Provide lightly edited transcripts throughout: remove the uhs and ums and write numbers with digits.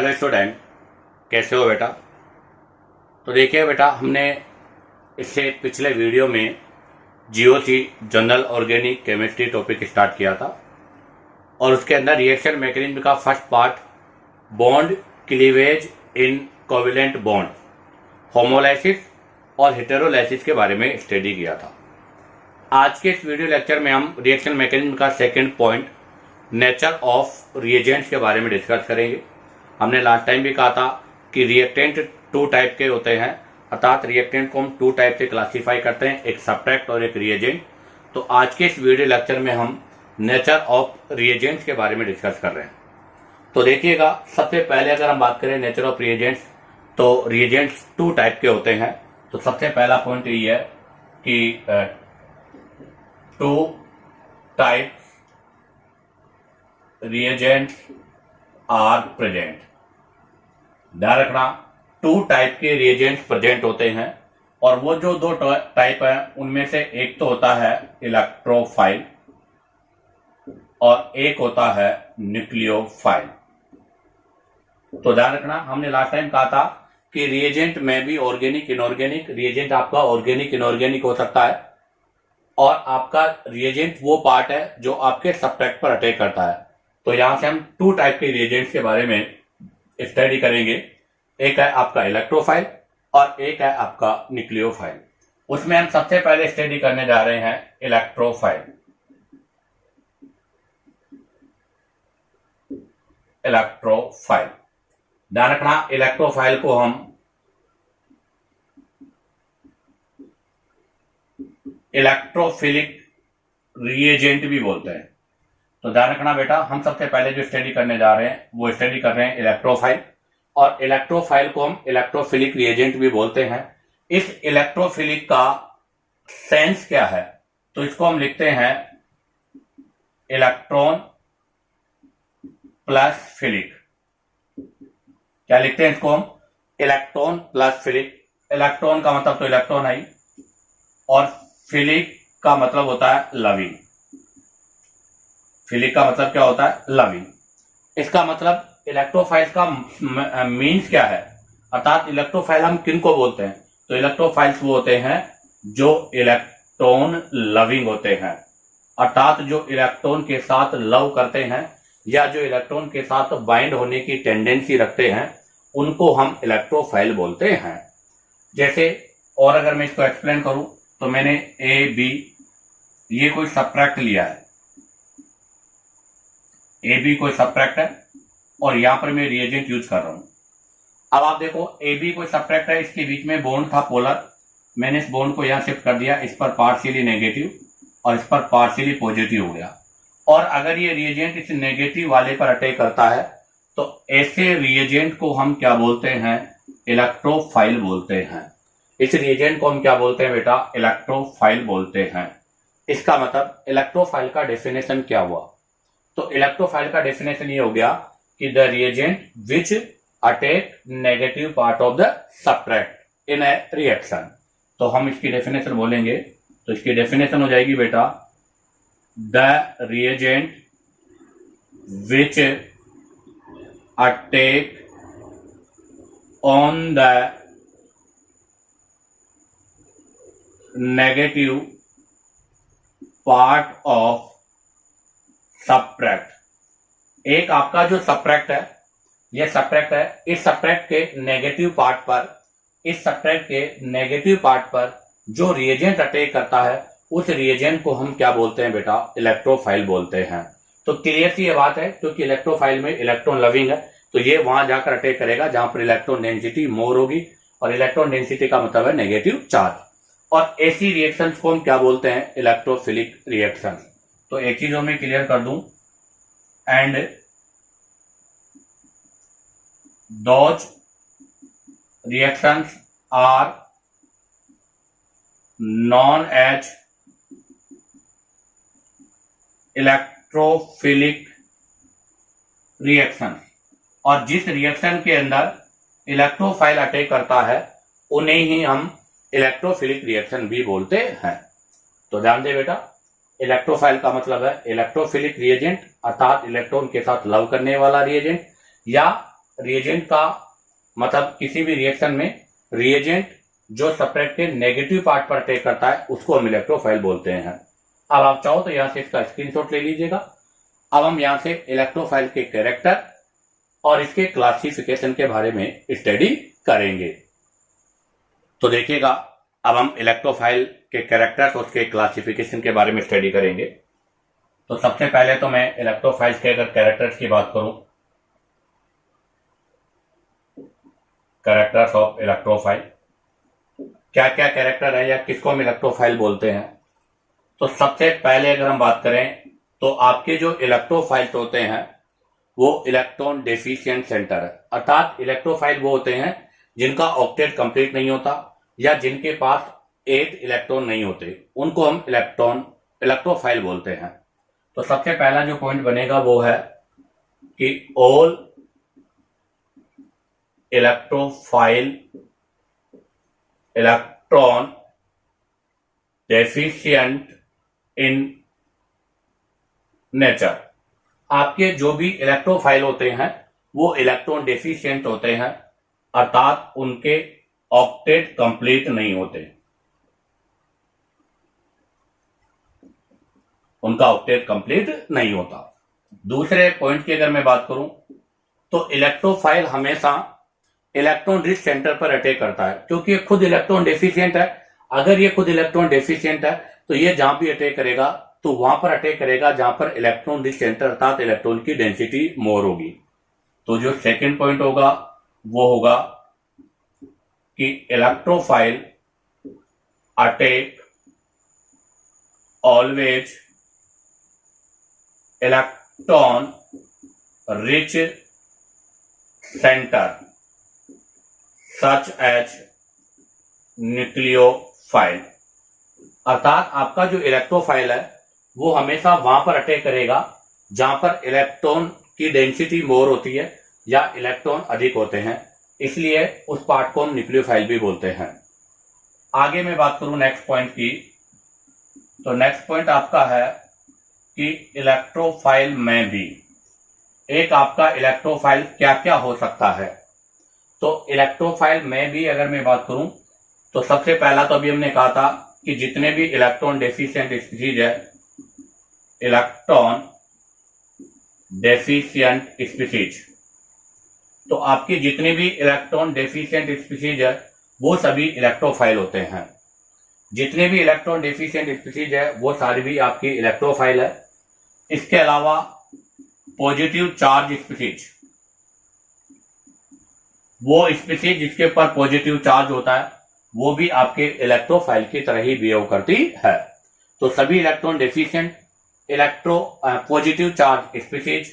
Hello student, कैसे हो बेटा। तो देखिए बेटा, हमने इससे पिछले वीडियो में GOC general organic chemistry topic start किया था और उसके अंदर रिएक्शन मैकेनिज्म का first part bond cleavage in covalent bond, homolysis और हेटेरोलाइसिस के बारे में स्टडी किया था। आज के इस वीडियो लेक्चर में हम रिएक्शन मैकेनिज्म का second point nature of reagents के बारे में डिस्कस करेंगे। हमने लास्ट टाइम भी कहा था कि रिएक्टेंट टू टाइप के होते हैं, अर्थात रिएक्टेंट को हम टू टाइप से क्लासीफाई करते हैं, एक सब्ट्रैक्ट और एक रिएजेंट। तो आज के इस वीडियो लेक्चर में हम नेचर ऑफ रिएजेंट्स के बारे में डिस्कस कर रहे हैं। तो देखिएगा, सबसे पहले अगर हम बात करें नेचर ऑफ रिएजेंट्स, तो रिएजेंट्स टू टाइप के होते हैं। तो सबसे पहला पॉइंट ये है कि two type reagents are present. ध्यान रखना, टू टाइप के रिएजेंट्स प्रेजेंट होते हैं और वो जो दो टाइप है उनमें से एक तो होता है इलेक्ट्रोफाइल और एक होता है न्यूक्लियोफाइल। तो ध्यान रखना, हमने लास्ट टाइम कहा था कि रिएजेंट में भी ऑर्गेनिक इनऑर्गेनिक, रिएजेंट आपका ऑर्गेनिक इनऑर्गेनिक हो सकता है और आपका रिएजेंट वो पार्ट है जो आपके सब्ट्रैक्ट पर अटैक करता है। तो यहां से हम टू टाइप के रिएजेंट्स के बारे में स्टडी करेंगे। एक है आपका इलेक्ट्रोफाइल और एक है आपका न्यूक्लियोफाइल। उसमें हम सबसे पहले स्टडी करने जा रहे हैं इलेक्ट्रोफाइल। इलेक्ट्रोफाइल, ध्यान रखना, इलेक्ट्रोफाइल को हम इलेक्ट्रोफिलिक रिएजेंट भी बोलते हैं। तो ध्यान रखना बेटा, हम सबसे पहले जो स्टडी करने जा रहे हैं वो स्टडी कर रहे हैं इलेक्ट्रोफाइल, और इलेक्ट्रोफाइल को हम इलेक्ट्रोफिलिक रिएजेंट भी बोलते हैं। इस इलेक्ट्रोफिलिक का सेंस क्या है, तो इसको हम लिखते हैं इलेक्ट्रॉन प्लस फिलिक। क्या लिखते हैं इसको हम? Electron plus philic. इलेक्ट्रॉन का मतलब तो इलेक्ट्रॉन है और फिलिक का मतलब होता है लविंग। फिलिक का मतलब क्या होता है? लविंग। इसका मतलब इलेक्ट्रोफाइल का मीन्स क्या है, अर्थात इलेक्ट्रोफाइल हम किन को बोलते हैं? तो इलेक्ट्रोफाइल्स वो होते हैं जो इलेक्ट्रॉन लविंग होते हैं, अर्थात जो इलेक्ट्रॉन के साथ लव करते हैं या जो इलेक्ट्रॉन के साथ बाइंड होने की टेंडेंसी रखते हैं, उनको हम इलेक्ट्रोफाइल बोलते हैं। जैसे, और अगर मैं इसको एक्सप्लेन करूं तो मैंने ए बी, ये कोई सब्ट्रैक्ट लिया है, ए बी कोई सब्ट्रैक्ट है और यहां पर मैं रिएजेंट यूज कर रहा हूं। अब आप देखो, ए बी कोई सब्ट्रैक्ट है, इसके बीच में बॉन्ड था पोलर, मैंने इस बॉन्ड को यहां शिफ्ट कर दिया, इस पर पार्शियली नेगेटिव और इस पर पार्शियली पॉजिटिव हो गया। और अगर ये रिएजेंट इस नेगेटिव वाले पर अटैक करता है तो ऐसे रिएजेंट को हम क्या बोलते हैं? इलेक्ट्रोफाइल बोलते हैं। इस रिएजेंट को हम क्या बोलते हैं बेटा? इलेक्ट्रोफाइल बोलते हैं। इसका मतलब इलेक्ट्रोफाइल का डेफिनेशन क्या हुआ? तो इलेक्ट्रोफाइल का डेफिनेशन ये हो गया कि the reagent which attack negative part of the subtract in A reaction. तो हम इसकी डेफिनेशन बोलेंगे, तो इसकी डेफिनेशन हो जाएगी बेटा, the reagent which attack on the negative part of subtract. एक आपका जो सब्ट्रैक्ट है, यह सब्ट्रैक्ट है, इस सब्ट्रैक्ट के नेगेटिव पार्ट पर, इस सब्ट्रैक्ट के नेगेटिव पार्ट पर जो रिएजेंट अटैक करता है, उस रिएजेंट को हम क्या बोलते हैं बेटा? इलेक्ट्रोफाइल बोलते हैं। तो क्लियर सी ये बात है, क्योंकि इलेक्ट्रोफाइल में इलेक्ट्रॉन लविंग है, तो ये वहां जाकर अटैक करेगा जहां पर इलेक्ट्रॉन डेंसिटी मोर होगी, और इलेक्ट्रॉन डेंसिटी का मतलब है नेगेटिव चार्ज। और ऐसी रिएक्शंस को हम क्या बोलते हैं? Electrophilic reactions. तो एक चीज मैं क्लियर कर दूं, and those reactions are known as electrophilic reaction. और जिस रिएक्शन के अंदर इलेक्ट्रोफाइल अटैक करता है उन्हें ही हम इलेक्ट्रोफिलिक रिएक्शन भी बोलते हैं। तो ध्यान दे बेटा, इलेक्ट्रोफाइल का मतलब है इलेक्ट्रोफिलिक रिएजेंट, अर्थात इलेक्ट्रॉन के साथ लव करने वाला रिएजेंट, या रिएजेंट का मतलब किसी भी रिएक्शन में रिएजेंट जो सब्सट्रेट के नेगेटिव पार्ट पर अटैक करता है उसको हम इलेक्ट्रोफाइल बोलते हैं। अब आप चाहो तो यहां से इसका स्क्रीनशॉट ले लीजिएगा। अब हम यहां से इलेक्ट्रोफाइल के कैरेक्टर और इसके क्लासिफिकेशन के बारे में स्टडी करेंगे। तो देखिएगा, अब हम इलेक्ट्रोफाइल के कैरेक्टर्स और उसके क्लासिफिकेशन के बारे में स्टडी करेंगे। तो सबसे पहले तो मैं इलेक्ट्रोफाइल्स के अगर कैरेक्टर्स की बात करूं, कैरेक्टर्स ऑफ इलेक्ट्रोफाइल, क्या क्या कैरेक्टर है या किसको हम इलेक्ट्रोफाइल बोलते हैं। तो सबसे पहले अगर हम बात करें तो आपके जो इलेक्ट्रोफाइल्स होते हैं वो इलेक्ट्रॉन डेफिशिएंट सेंटर है, अर्थात इलेक्ट्रोफाइल वो होते हैं जिनका ऑक्टेट कंप्लीट नहीं होता या जिनके पास 8 इलेक्ट्रॉन नहीं होते, उनको हम इलेक्ट्रोफाइल बोलते हैं। तो सबसे पहला जो पॉइंट बनेगा वो है कि all electrophile electron deficient in nature. आपके जो भी इलेक्ट्रोफाइल होते हैं वो इलेक्ट्रॉन डेफिशिएंट होते हैं, अर्थात उनके ऑक्टेट कंप्लीट नहीं होते, उनका ऑक्टेट कंप्लीट नहीं होता। दूसरे पॉइंट की अगर मैं बात करूं तो इलेक्ट्रोफाइल हमेशा इलेक्ट्रॉन रिच सेंटर पर अटैक करता है, क्योंकि ये खुद इलेक्ट्रॉन डेफिशिएंट है। अगर ये खुद इलेक्ट्रॉन डेफिशिएंट है तो ये जहां भी अटैक करेगा तो वहां पर अटैक करेगा जहां पर इलेक्ट्रॉन रिच सेंटर अर्थात इलेक्ट्रॉन की डेंसिटी मोर होगी। तो जो सेकंड पॉइंट होगा वो होगा कि electrophile attack always electron rich centre such as nucleophile, अर्थात आपका जो इलेक्ट्रोफाइल है वो हमेशा वहां पर अटैक करेगा जहां पर इलेक्ट्रॉन की डेंसिटी मोर होती है या इलेक्ट्रॉन अधिक होते हैं, इसलिए उस पार्ट को हम न्यूक्लियोफाइल भी बोलते हैं। आगे मैं बात करूं नेक्स्ट पॉइंट की, तो नेक्स्ट पॉइंट आपका है कि इलेक्ट्रोफाइल में भी एक आपका इलेक्ट्रोफाइल क्या क्या हो सकता है। तो इलेक्ट्रोफाइल में भी अगर मैं बात करूं तो सबसे पहला तो अभी हमने कहा था कि जितने भी इलेक्ट्रॉन डेफिशिएंट स्पीशीज है, इलेक्ट्रॉन डेफिशिएंट स्पीशीज, तो आपकी जितनी भी इलेक्ट्रॉन डेफिशिएंट स्पीशीज है वो सभी इलेक्ट्रोफाइल होते हैं। जितने भी इलेक्ट्रॉन डेफिशिएंट स्पीशीज है वो सारी भी आपकी इलेक्ट्रोफाइल है। इसके अलावा पॉजिटिव चार्ज स्पीशीज, वो स्पीशीज जिसके ऊपर पॉजिटिव चार्ज होता है वो भी आपके इलेक्ट्रोफाइल की तरह ही बिहेव करती है। तो सभी electron deficient positive charge species.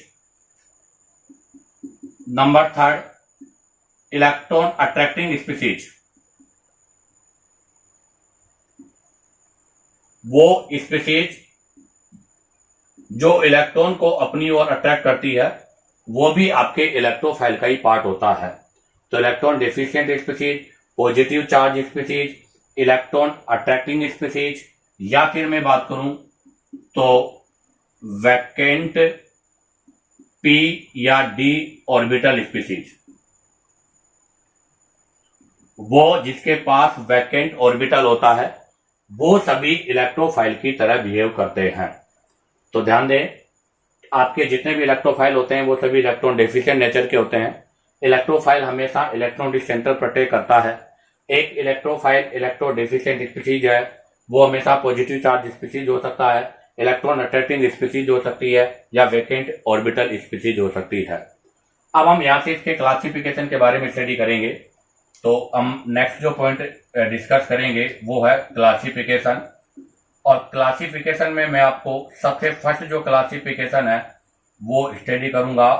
Number third, electron attracting species, वो स्पीशीज जो इलेक्ट्रॉन को अपनी ओर अट्रैक्ट करती है वो भी आपके इलेक्ट्रोफाइल का ही पार्ट होता है। तो electron deficient species, positive charge species, electron attracting species, या फिर मैं बात करूं तो वैकेंट पी या डी ऑर्बिटल स्पीशीज, वो जिसके पास वैकेंट ऑर्बिटल होता है वो सभी इलेक्ट्रोफाइल की तरह बिहेव करते हैं। तो ध्यान दें, आपके जितने भी इलेक्ट्रोफाइल होते हैं वो सभी इलेक्ट्रॉन डेफिशिएंट नेचर के होते हैं। इलेक्ट्रोफाइल हमेशा इलेक्ट्रॉन रिच सेंटर पर अटैक करता है। एक इलेक्ट्रोफाइल इलेक्ट्रो डेफिशिएंट स्पीशीज है वो हमेशा पॉजिटिव चार्ज स्पीशीज हो सकता है, इलेक्ट्रॉन अट्रैक्टिंग स्पीशीज हो सकती है, या वैकेंट ऑर्बिटल स्पीशीज हो सकती है। अब हम यहाँ से इसके क्लासिफिकेशन के बारे में स्टडी करेंगे। तो हम नेक्स्ट जो पॉइंट डिस्कस करेंगे वो है क्लासिफिकेशन। और क्लासिफिकेशन में मैं आपको सबसे फर्स्ट जो क्लासिफिकेशन है वो स्टडी करूंगा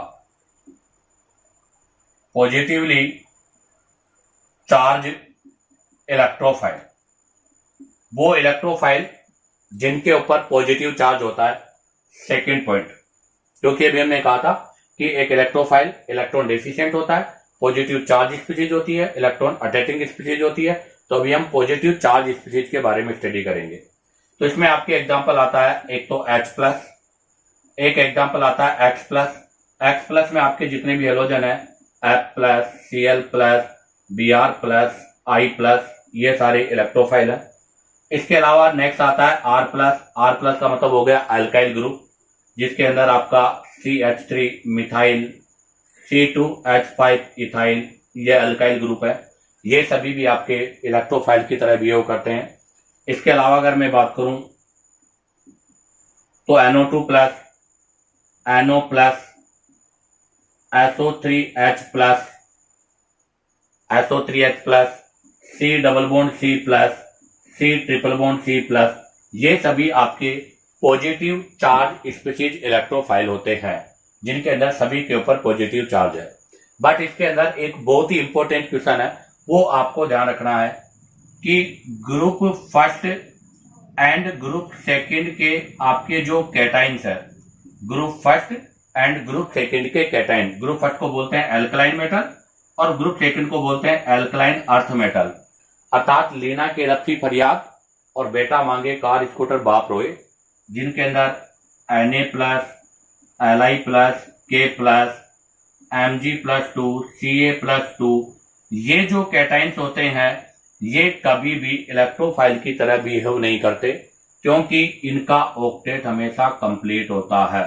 पॉजिटिवली चार्ज इलेक्ट्रोफाइल, वो इलेक्ट्रोफाइल जिनके ऊपर पॉजिटिव चार्ज होता है। सेकंड पॉइंट, क्योंकि अभी हमने कहा था कि एक इलेक्ट्रोफाइल इलेक्ट्रॉन डेफिशिएंट होता है, पॉजिटिव चार्ज स्पीशीज होती है, इलेक्ट्रॉन अटैकिंग स्पीशीज होती है। तो अभी हम पॉजिटिव चार्ज स्पीशीज के बारे में स्टडी करेंगे। तो इसमें आपके एग्जांपल आता है एक तो H+, एक एग्जांपल आता है X+। X+ में आपके जितने भी हेलोजन है F plus, Cl plus, Br plus, I plus, ये सारे इलेक्ट्रोफाइल है। इसके अलावा नेक्स्ट आता है R प्लस। R प्लस का मतलब हो गया अल्काइल ग्रुप, जिसके अंदर आपका CH3 मिथाइल, C2H5 इथाइल, ये अल्काइल ग्रुप है। ये सभी भी आपके इलेक्ट्रोफाइल की तरह बिहेव करते हैं। इसके अलावा अगर मैं बात करूं तो NO2 plus, NO plus, SO3H plus, SO3H plus, C double bond C plus, C triple bond C plus, ये सभी आपके पॉजिटिव चार्ज स्पीशीज इलेक्ट्रोफाइल होते हैं, जिनके अंदर सभी के ऊपर पॉजिटिव चार्ज है। बट इसके अंदर एक बहुत ही इंपॉर्टेंट क्वेश्चन है, वो आपको ध्यान रखना है कि group first and group second के आपके जो कैटाइंस है, group first and group second के कैटाइन, ग्रुप फर्स्ट को बोलते हैं एल्कलाइन मेटल और ग्रुप सेकंड को बोलते हैं एल्कलाइन अर्थ मेटल। अर्थात लीना के रफी फरियाद और बेटा मांगे कार स्कूटर बाप रोए, जिनके अंदर Na plus, Li plus, K plus, Mg+2, Ca+2, ये जो कैटाइंस होते हैं ये कभी भी इलेक्ट्रोफाइल की तरह बिहेव नहीं करते, क्योंकि इनका ऑक्टेट हमेशा कंप्लीट होता है।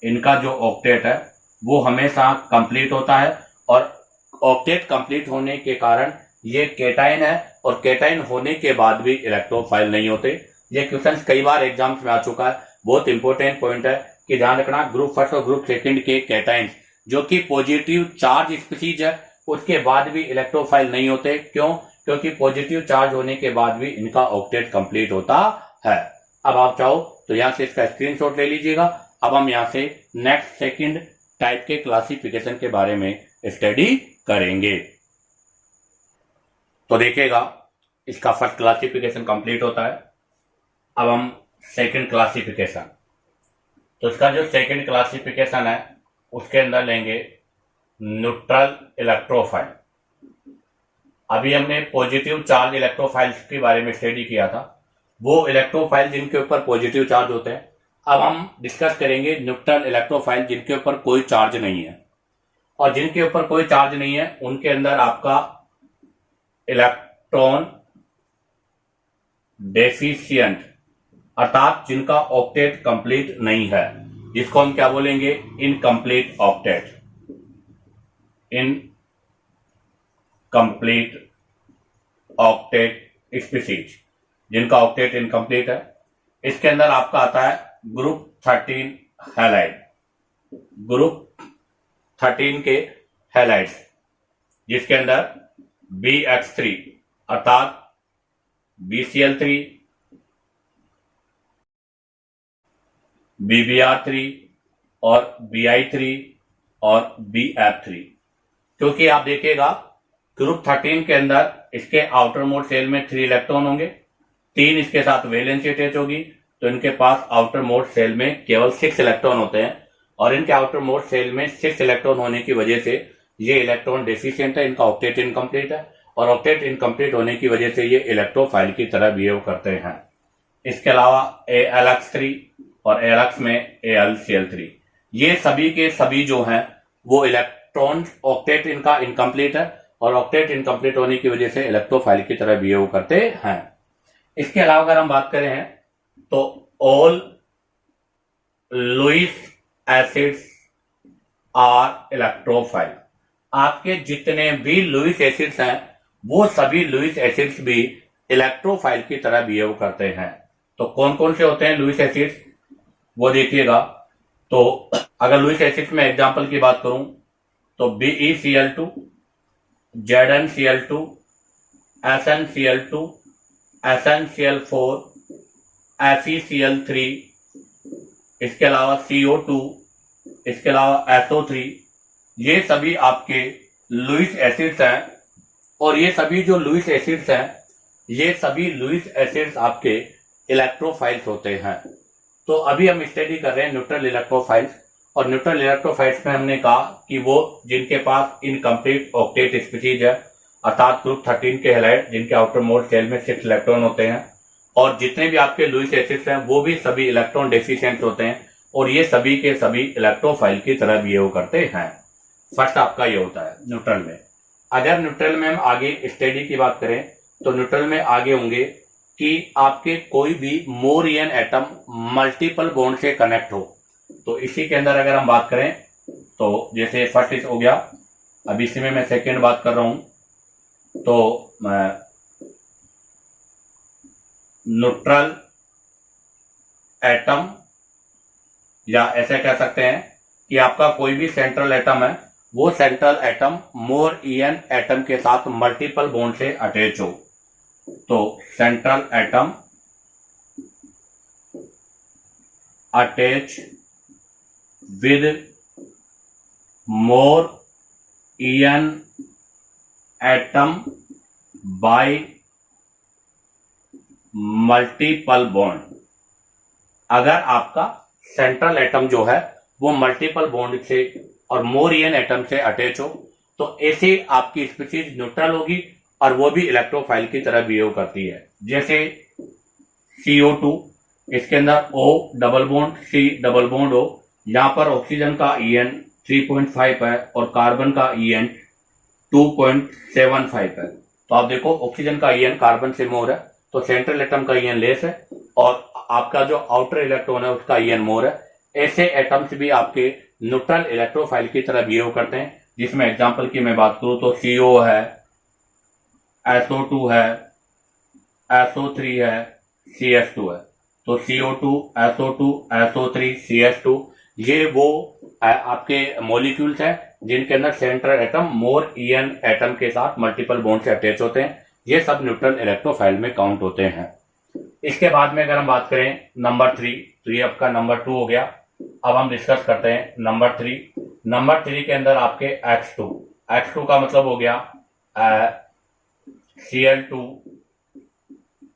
इनका जो ऑक्टेट है वो हमेशा कंप्लीट होता है, और ऑक्टेट कंप्लीट होने के कारण ये कैटाइन है, और कैटाइन होने के बाद भी इलेक्ट्रोफाइल नहीं होते। ये क्वेश्चन कई बार एग्जाम्स में आ चुका है। बहुत इंपॉर्टेंट पॉइंट है कि ध्यान रखना, ग्रुप फर्स्ट और ग्रुप सेकंड के कैटाइंस जो कि पॉजिटिव चार्ज स्पीशीज है, उसके बाद भी इलेक्ट्रोफाइल नहीं होते। क्यों? क्योंकि पॉजिटिव चार्ज होने के बाद भी इनका ऑक्टेट कंप्लीट होता है। अब आप चाहो तो यहां से इसका स्क्रीनशॉट ले लीजिएगा। अब हम यहां से नेक्स्ट सेकंड टाइप के क्लासिफिकेशन के बारे में स्टडी करेंगे। तो देखिएगा, इसका फर्स्ट क्लासिफिकेशन कंप्लीट होता है। अब हम सेकंड क्लासिफिकेशन, तो इसका जो सेकंड क्लासिफिकेशन है उसके अंदर लेंगे न्यूट्रल इलेक्ट्रोफाइल। अभी हमने पॉजिटिव चार्ज इलेक्ट्रोफाइल्स के बारे में स्टडी किया था, वो इलेक्ट्रोफाइल जिनके ऊपर पॉजिटिव चार्ज होते हैं। अब हम डिस्कस करेंगे न्यूट्रल इलेक्ट्रोफाइल जिनके ऊपर कोई चार्ज नहीं है, और जिनके ऊपर कोई चार्ज नहीं है उनके अंदर आपका इलेक्ट्रॉन डेफिशिएंट, अर्थात जिनका ऑक्टेट कंप्लीट नहीं है, जिसको हम क्या बोलेंगे, incomplete octet, incomplete octet species, जिनका ऑक्टेट इनकम्प्लीट है। इसके अंदर आपका आता है ग्रुप 13 हैलाइड, ग्रुप 13 के हैलाइड्स, जिसके अंदर BH3 अर्थात BCl3, BBr3 और Bi3 और BF3। क्योंकि आप देखिएगा ग्रुप 13 के अंदर इसके आउटर मोड सेल में 3 इलेक्ट्रॉन होंगे, 3 इसके साथ वैलेंसी अटैच होगी, तो इनके पास आउटर मोड सेल में केवल 6 इलेक्ट्रॉन होते हैं, और इनके आउटर मोड सेल में 6 इलेक्ट्रॉन होने की वजह से ये इलेक्ट्रॉन डेफिशिएंट है, इनका ऑक्टेट इनकम्प्लीट है, और ऑक्टेट इनकम्प्लीट होने की वजह से ये इलेक्ट्रोफाइल की तरह बिहेव करते हैं। इसके अलावा AlX3 और AlX में AlCl3, ये सभी के सभी जो हैं वो इलेक्ट्रॉन ऑक्टेट इनका इनकम्प्लीट है, और ऑक्टेट इनकम्प्लीट होने की वजह से इलेक्ट्रोफाइल की तरह बिहेव करते हैं। इसके अलावा अगर हम बात करें तो all Lewis acids are electrophile, आपके जितने भी लुईस एसिड्स हैं वो सभी लुईस एसिड्स भी इलेक्ट्रोफाइल की तरह बिहेव करते हैं। तो कौन कौन से होते हैं लुईस एसिड्स, वो देखिएगा। तो अगर लुईस एसिड्स में एग्जांपल की बात करूं तो BeCl2, ZnCl2, SnCl2, SnCl4, FeCl3, इसके अलावा CO2, इसके अलावा SO3, ये सभी आपके लुईस एसिड्स हैं। और ये सभी जो लुईस एसिड्स हैं, ये सभी लुईस एसिड्स आपके इलेक्ट्रोफाइल्स होते हैं। तो अभी हम स्टडी कर रहे हैं न्यूट्रल इलेक्ट्रोफाइल्स, और न्यूट्रल इलेक्ट्रोफाइल्स में हमने कहा कि वो जिनके पास इनकम्प्लीट ऑक्टेट स्पीशीज है, अर्थात ग्रुप 13 के हैलाइड जिनके आउटर मोड सेल में 6 इलेक्ट्रॉन होते हैं, और जितने भी आपके लुईस एसिड्स हैं वो भी सभी इलेक्ट्रॉन डेफिशिएंट होते हैं, और ये सभी के सभी इलेक्ट्रोफाइल की तरह बिहेव करते हैं। फर्स्ट आपका ये होता है न्यूट्रल में। अगर न्यूट्रल में हम आगे स्टडी की बात करें तो न्यूट्रल में आगे होंगे कि आपके कोई भी मोर एन एटम मल्टीपल बॉन्ड से कनेक्ट हो। तो इसी के अंदर अगर हम बात करें तो जैसे फर्स्ट हो गया, अब इसी में मैं सेकेंड बात कर रहा हूं, तो न्यूट्रल एटम, या ऐसे कह सकते हैं कि आपका कोई भी सेंट्रल एटम है, वो central atom more an atom के साथ मल्टीपल बॉन्ड से अटैच हो। तो central atom attach with more an atom by multiple bond. अगर आपका सेंट्रल एटम जो है वो मल्टीपल बॉन्ड से और मोर एन एटम से अटैच हो, तो ऐसे आपकी स्पीशीज न्यूट्रल होगी और वो भी इलेक्ट्रोफाइल की तरह बिहेव करती है। जैसे CO2, इसके अंदर O double bond C double bond हो, यहां पर ऑक्सीजन का EN 3.5 है और कार्बन का EN 2.75 है। तो आप देखो ऑक्सीजन का EN कार्बन से मोर है, तो सेंट्रल एटम का EN लेस है और आपका जो आउटर इलेक्ट्रॉन है उसका EN मोर है। ऐसे एटम्स भी आपके न्यूट्रल इलेक्ट्रोफाइल की तरह बिहेव करते हैं, जिसमें एग्जांपल की मैं बात करूं तो CO है, SO2 है, SO3 है, CS2 है। तो CO2, SO2, SO3, CS2 ये वो आपके मॉलिक्यूल्स हैं जिनके अंदर central atom more an atom के साथ मल्टीपल बॉन्ड से अटैच होते हैं। ये सब न्यूट्रल इलेक्ट्रोफाइल में काउंट होते हैं। इसके बाद में अगर हम बात करें नंबर 3, तो ये आपका नंबर 2 हो गया। अब हम डिस्कस करते हैं नंबर 3। नंबर 3 के अंदर आपके X2 का मतलब हो गया Cl2,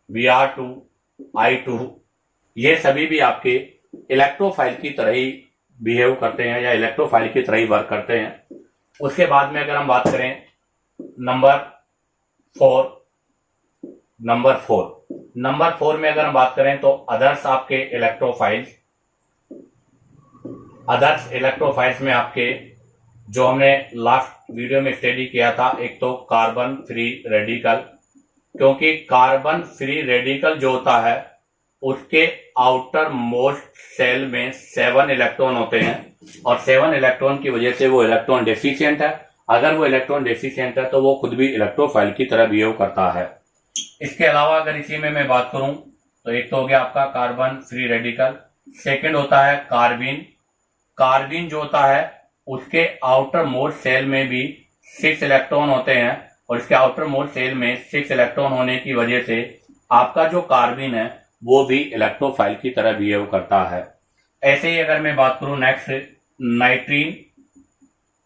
Br2, I2। ये सभी भी आपके इलेक्ट्रोफाइल की तरह ही बिहेव करते हैं या इलेक्ट्रोफाइल की तरह ही वर्क करते हैं। उसके बाद में अगर हम बात करें नंबर 4 में अगर हम बात करें तो अदर्स इलेक्ट्रोफाइल्स में आपके जो हमने लास्ट वीडियो में स्टडी किया था, एक तो कार्बन फ्री रेडिकल, क्योंकि कार्बन फ्री रेडिकल जो होता है उसके आउटर मोस्ट सेल में 7 इलेक्ट्रॉन होते हैं और 7 इलेक्ट्रॉन की वजह से वो इलेक्ट्रॉन डेफिशिएंट है। अगर वो इलेक्ट्रॉन डेफिशिएंट है तो वो खुद भी इलेक्ट्रोफाइल की तरह बिहेव करता है। इसके अलावा अगर इसी में मैं बात करूं तो एक तो हो गया आपका कार्बन फ्री रेडिकल, सेकंड होता है कार्बिन जो होता है उसके आउटर मोस्ट सेल में भी 6 इलेक्ट्रॉन होते हैं और इसके आउटर मोस्ट सेल में 6 इलेक्ट्रॉन होने की वजह से आपका जो कार्बिन है वो भी इलेक्ट्रोफाइल की तरह बिहेव करता है। ऐसे ही अगर मैं बात करूं नेक्स्ट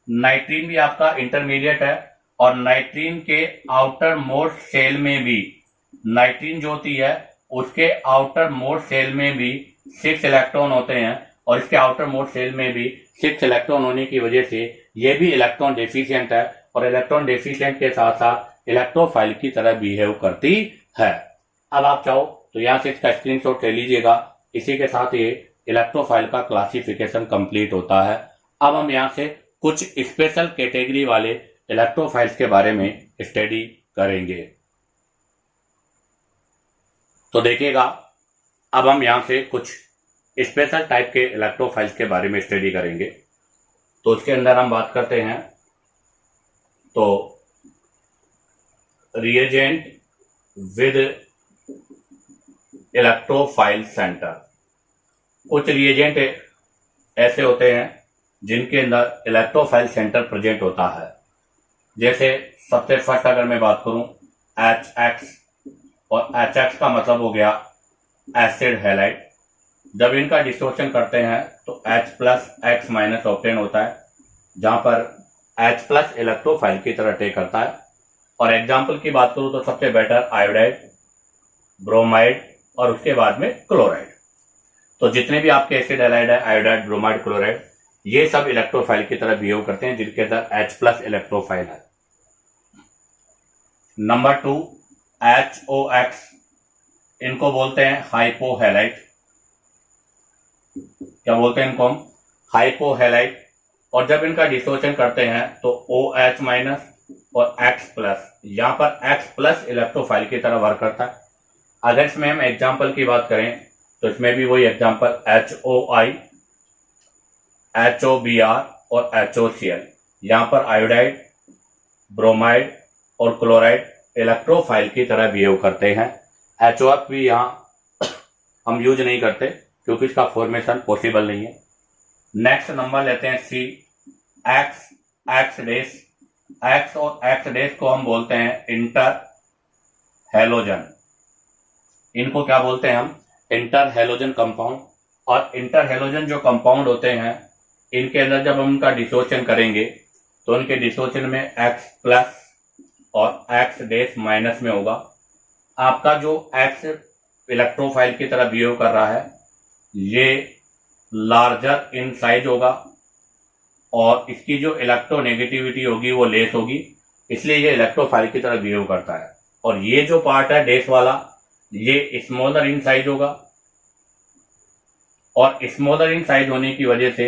नाइट्रीन भी आपका इंटरमीडिएट है और नाइट्रीन के आउटर मोस्ट सेल में भी नाइट्रीन जो होती है उसके आउटर मोस्ट सेल में भी 6 इलेक्ट्रॉन होते हैं और इसके आउटर मोस्ट सेल में भी 6 इलेक्ट्रॉन होने की वजह से ये भी इलेक्ट्रॉन डेफिशिएंट है और इलेक्ट्रॉन डेफिशिएंट के साथ साथ इलेक्ट्रोफाइल की तरह बिहेव करती है। अब आप चाहो तो यहाँ से इसका स्क्रीनशॉट ले लीजिएगा। इसी के साथ ये इलेक्ट्रोफाइल का क्लासिफिकेशन कंप्लीट होता है। अब हम यहाँ से कुछ स्पेशल कैटेगरी वाले इलेक्ट्रोफाइल्स के बारे में स्टडी करेंगे। तो देखिएगा, अब हम यहाँ से कुछ स्पेशल टाइप के इलेक्ट्रोफाइल्स के बारे में स्टडी करेंगे। तो उसके अंदर हम बात करते हैं तो रिएजेंट विद इलेक्ट्रोफाइल सेंटर। कुछ रिएजेंट ऐसे होते हैं जिनके अंदर इलेक्ट्रोफाइल सेंटर प्रेजेंट होता है। जैसे सबसे फर्स्ट अगर मैं बात करूं HX, और HX का मतलब हो गया एसिड हैलाइड। जब इनका डिस्टोर्शन करते हैं तो H+X- ऑक्टेन होता है, जहां पर H+ इलेक्ट्रोफाइल की तरह टे करता है। और एग्जाम्पल की बात करूं तो सबसे बेटर आयोडाइड, ब्रोमाइड और उसके बाद में क्लोराइड। तो जितने भी आपके एसिड हैलाइड है, आयोडाइड, ब्रोमाइड, क्लोराइड, ये सब इलेक्ट्रोफाइल की तरह बिहेव करते हैं जिनके अंदर H+ इलेक्ट्रोफाइल है। नंबर 2 HOX, इनको बोलते हैं हाइपोहैलाइड। क्या बोलते हैं इनको हम? हाइपोहैलाइड। और जब इनका डिसोसिएशन करते हैं तो OH माइनस और X प्लस, यहाँ पर X प्लस इलेक्ट्रोफाइल की तरह वर्क करता है। अगर इसमें हम एग्जाम्पल की बात करें तो इसमें भी वही एग्जाम्पल HOI, HOBr और HOCl, यहाँ पर आयोडाइड, ब्रोमाइड और क्लोराइड इलेक्ट्रोफाइल की तरह बिहेव करते हैं। HOF भी यहाँ हम यूज नहीं करते क्योंकि इसका फॉर्मेशन पॉसिबल नहीं है। नेक्स्ट नंबर लेते हैं C, X डैश। X और X डैश को हम बोलते हैं इंटर हेलोजन। इनको क्या बोलते हैं हम? Inter halogen compound. और इंटर हेलोजन जो कंपाउंड होते हैं इनके अंदर जब हम उनका डिसोसिएशन करेंगे तो उनके डिसोसिएशन में X प्लस और X डैश माइनस में होगा। आपका जो X इलेक्ट्रोफाइल की तरह बिहेव कर रहा है ये लार्जर इन साइज होगा और इसकी जो इलेक्ट्रोनेगेटिविटी होगी वो लेस होगी, इसलिए ये इलेक्ट्रोफाइल की तरह बिहेव करता है। और ये जो पार्ट है डैश वाला ये स्मॉलर इन साइज होगा और स्मॉलर इन साइज होने की वजह से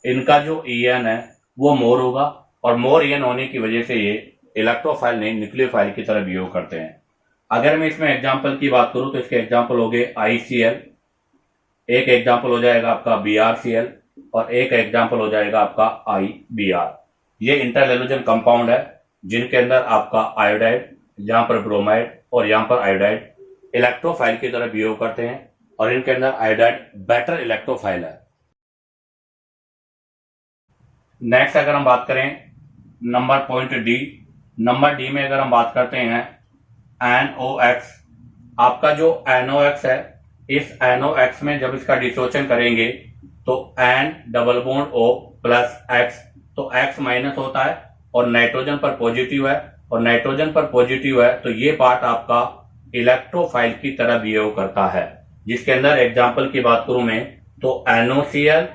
इनका जो EN है वो मोर होगा और मोर EN होने की वजह से ये इलेक्ट्रोफाइल नहीं न्यूक्लियोफाइल की तरह बिहेव करते हैं। अगर मैं इसमें एग्जाम्पल की बात करूं तो इसके एग्जाम्पल हो गए ICl, एक एग्जाम्पल हो जाएगा आपका BrCl और एक एग्जाम्पल हो जाएगा आपका IBr। ये इंटरहेलोजन कंपाउंड है जिनके अंदर आपका आयोडाइड, यहाँ पर ब्रोमाइड और यहाँ पर आयोडाइड इलेक्ट्रोफाइल की तरह बिहेव करते हैं और इनके अंदर आयोडाइड बेटर इलेक्ट्रोफाइल है। नेक्स्ट अगर हम बात करें number point D, number D में अगर हम बात करते हैं NOx, आपका जो NOx है इस NOx में जब इसका डिसोसिएशन करेंगे तो N double bond O plus X, तो X माइनस होता है और नाइट्रोजन पर पॉजिटिव है और नाइट्रोजन पर पॉजिटिव है तो ये पार्ट आपका इलेक्ट्रोफाइल की तरह बिहेव करता है। जिसके अंदर एग्जाम्पल की बात करूं मैं तो NOCl,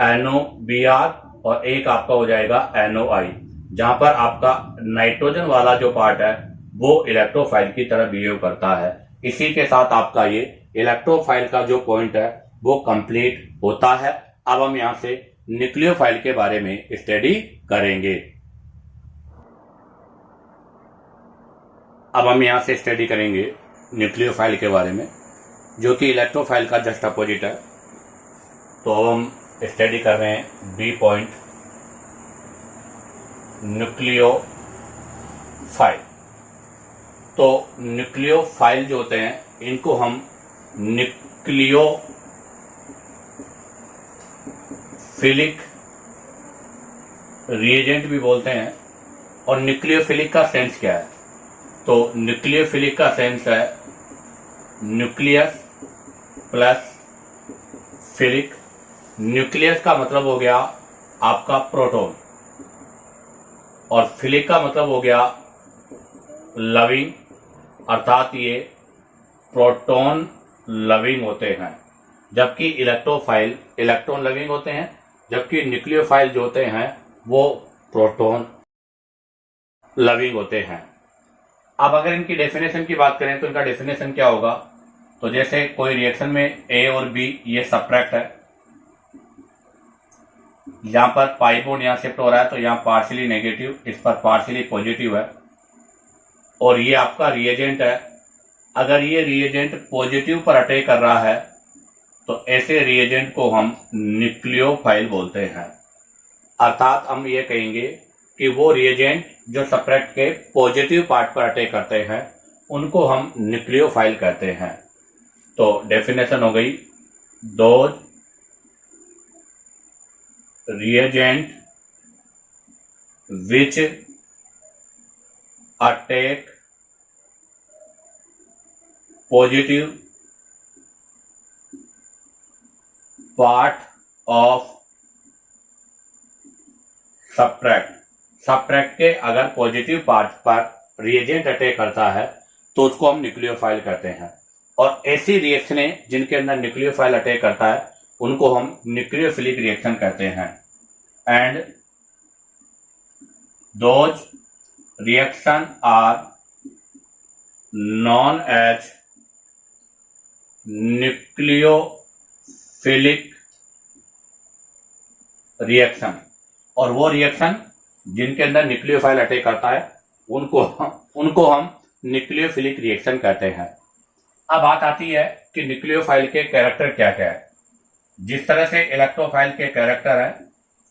NOBr और एक आपका हो जाएगा NOI, जहां पर आपका नाइट्रोजन वाला जो पार्ट है वो इलेक्ट्रोफाइल की तरह बिहेव करता है। इसी के साथ आपका ये इलेक्ट्रोफाइल का जो पॉइंट है वो कंप्लीट होता है। अब हम यहां से न्यूक्लियोफाइल के बारे में स्टडी करेंगे। अब हम यहां से स्टडी करेंगे न्यूक्लियोफाइल के बारे में जो कि इलेक्ट्रोफाइल का जस्ट अपोजिट है। तो अब हम स्टडी कर रहे हैं B पॉइंट, न्यूक्लियोफाइल। तो न्यूक्लियोफाइल जो होते हैं इनको हम न्यूक्लियोफिलिक रिएजेंट भी बोलते हैं। और न्यूक्लियोफिलिक का सेंस क्या है? तो न्यूक्लियोफिलिक का सेंस है न्यूक्लियस प्लस फिलिक। न्यूक्लियस का मतलब हो गया आपका प्रोटॉन और फिलिक का मतलब हो गया लविंग, अर्थात ये प्रोटॉन लविंग होते हैं, जबकि इलेक्ट्रोफाइल इलेक्ट्रॉन लविंग होते हैं, जबकि न्यूक्लियोफाइल जो होते हैं वो प्रोटॉन लविंग होते हैं। अब अगर इनकी डेफिनेशन की बात करें तो इनका डेफिनेशन क्या होगा? तो जैसे कोई रिएक्शन में A और B ये सब्ट्रैक्ट है, यहाँ पर पाई बॉन्ड यहाँ शिफ्ट हो रहा है तो यहाँ पार्शियली नेगेटिव, इस पर पार्शियली पॉजिटिव है और ये आपका रिएजेंट है। अगर ये रिएजेंट पॉजिटिव पर अटैक कर रहा है तो ऐसे रिएजेंट को हम न्यूक्लियोफाइल बोलते हैं। अर्थात हम ये कहेंगे कि वो रिएजेंट जो सब्ट्रैक्ट के पॉजिटिव पार्ट पर अटैक करते हैं उनको हम न्यूक्लियोफाइल कहते हैं। तो डेफिनेशन हो गई, those reagent which attack positive part of subtract के अगर पॉजिटिव पार्ट पर रिएजेंट अटैक करता है तो उसको हम न्यूक्लियोफाइल कहते हैं। और ऐसी रिएक्शनें जिनके अंदर न्यूक्लियोफाइल अटैक करता है उनको हम न्यूक्लियोफिलिक रिएक्शन कहते हैं। And those reaction are known as nucleophilic reaction. और वो रिएक्शन जिनके अंदर न्यूक्लियोफाइल अटैक करता है उनको हम न्यूक्लियोफिलिक रिएक्शन कहते हैं। अब बात आती है कि न्यूक्लियोफाइल के कैरेक्टर क्या क्या है। जिस तरह से इलेक्ट्रोफाइल के कैरेक्टर हैं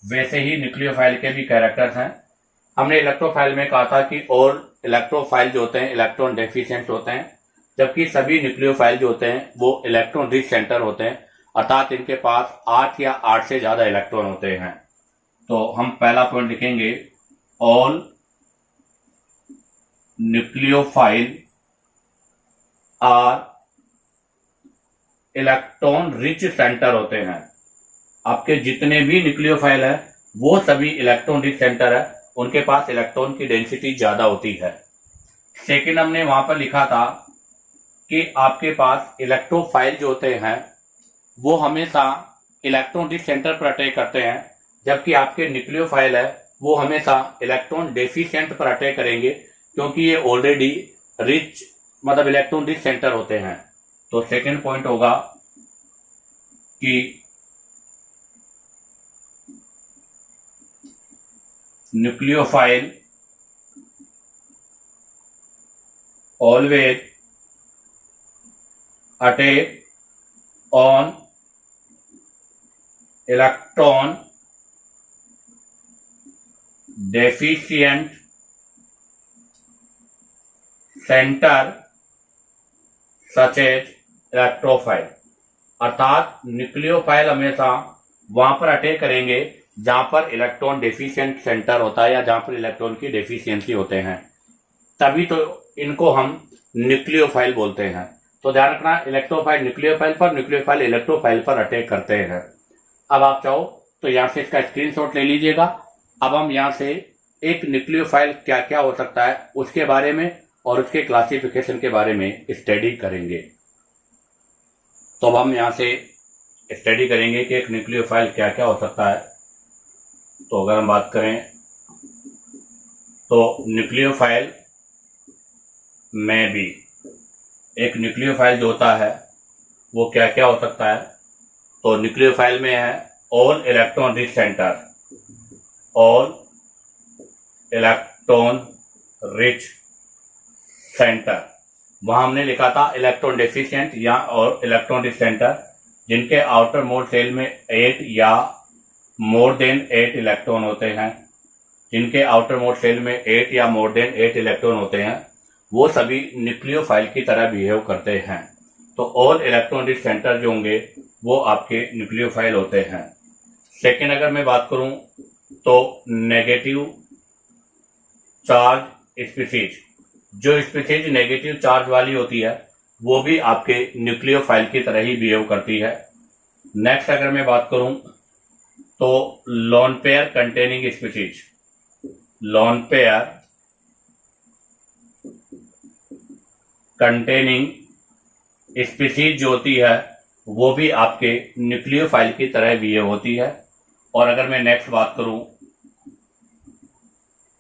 वैसे ही न्यूक्लियोफाइल के भी कैरेक्टर्स हैं। हमने इलेक्ट्रोफाइल में कहा था कि और इलेक्ट्रोफाइल जो होते हैं इलेक्ट्रॉन डेफिशिएंट होते हैं, जबकि सभी न्यूक्लियोफाइल जो होते हैं वो इलेक्ट्रॉन रिच सेंटर होते हैं, अर्थात इनके पास 8 या 8 से ज्यादा इलेक्ट्रॉन होते हैं। तो हम पहला पॉइंट लिखेंगे, all nucleophile are electron rich centre होते हैं। आपके जितने भी न्यूक्लियोफाइल है वो सभी इलेक्ट्रॉन रिच सेंटर है, उनके पास इलेक्ट्रॉन की डेंसिटी ज्यादा होती है। सेकेंड हमने वहां पर लिखा था कि आपके पास इलेक्ट्रोफाइल जो होते हैं वो हमेशा इलेक्ट्रॉन रिच सेंटर पर अटैक करते हैं, जबकि आपके न्यूक्लियोफाइल है वो हमेशा इलेक्ट्रॉन डेफिशिएंट पर अटैक करेंगे, क्योंकि ये ऑलरेडी रिच मतलब इलेक्ट्रॉन रिच सेंटर होते हैं। तो सेकंड पॉइंट होगा कि nucleophile always attack on electron deficient centre such as electrophile, अर्थात न्यूक्लियोफाइल हमेशा वहां पर अटैक करेंगे जहां पर इलेक्ट्रॉन डेफिशिएंट सेंटर होता है या जहां पर इलेक्ट्रॉन की डेफिशिएंसी होते हैं, तभी तो इनको हम न्यूक्लियोफाइल बोलते हैं। तो ध्यान रखना, इलेक्ट्रोफाइल न्यूक्लियोफाइल पर, न्यूक्लियोफाइल इलेक्ट्रोफाइल पर अटैक करते हैं। अब आप चाहो तो यहां से इसका स्क्रीनशॉट ले लीजिएगा। अब हम यहां से एक न्यूक्लियोफाइल क्या क्या हो सकता है उसके बारे में और उसके क्लासिफिकेशन के बारे में स्टडी करेंगे। तो अब हम यहां से स्टडी करेंगे कि एक न्यूक्लियोफाइल क्या क्या हो सकता है। तो अगर हम बात करें तो न्यूक्लियोफाइल में भी एक न्यूक्लियोफाइल जो होता है वो क्या क्या हो सकता है। तो न्यूक्लियोफाइल में है all electron rich centre, all electron rich centre, वहां हमने लिखा था इलेक्ट्रॉन डेफिशिएंट या और इलेक्ट्रॉन रिच सेंटर जिनके आउटर मोर शेल में 8 या मोर देन 8 इलेक्ट्रॉन होते हैं, जिनके आउटर मोर शेल में 8 या मोर देन 8 इलेक्ट्रॉन होते हैं, वो सभी न्यूक्लियोफाइल की तरह बिहेव करते हैं। तो ऑल इलेक्ट्रॉन रिच सेंटर जो होंगे वो आपके न्यूक्लियोफाइल होते हैं। सेकेंड अगर मैं बात करूं तो नेगेटिव चार्ज स्पीसीज, जो स्पीसीज नेगेटिव चार्ज वाली होती है वो भी आपके न्यूक्लियोफाइल की तरह ही बिहेव करती है। नेक्स्ट अगर मैं बात करूं तो lone pair containing species, lone pair containing species जो होती है वो भी आपके न्यूक्लियोफाइल की तरह बिहेव होती है। और अगर मैं नेक्स्ट बात करूं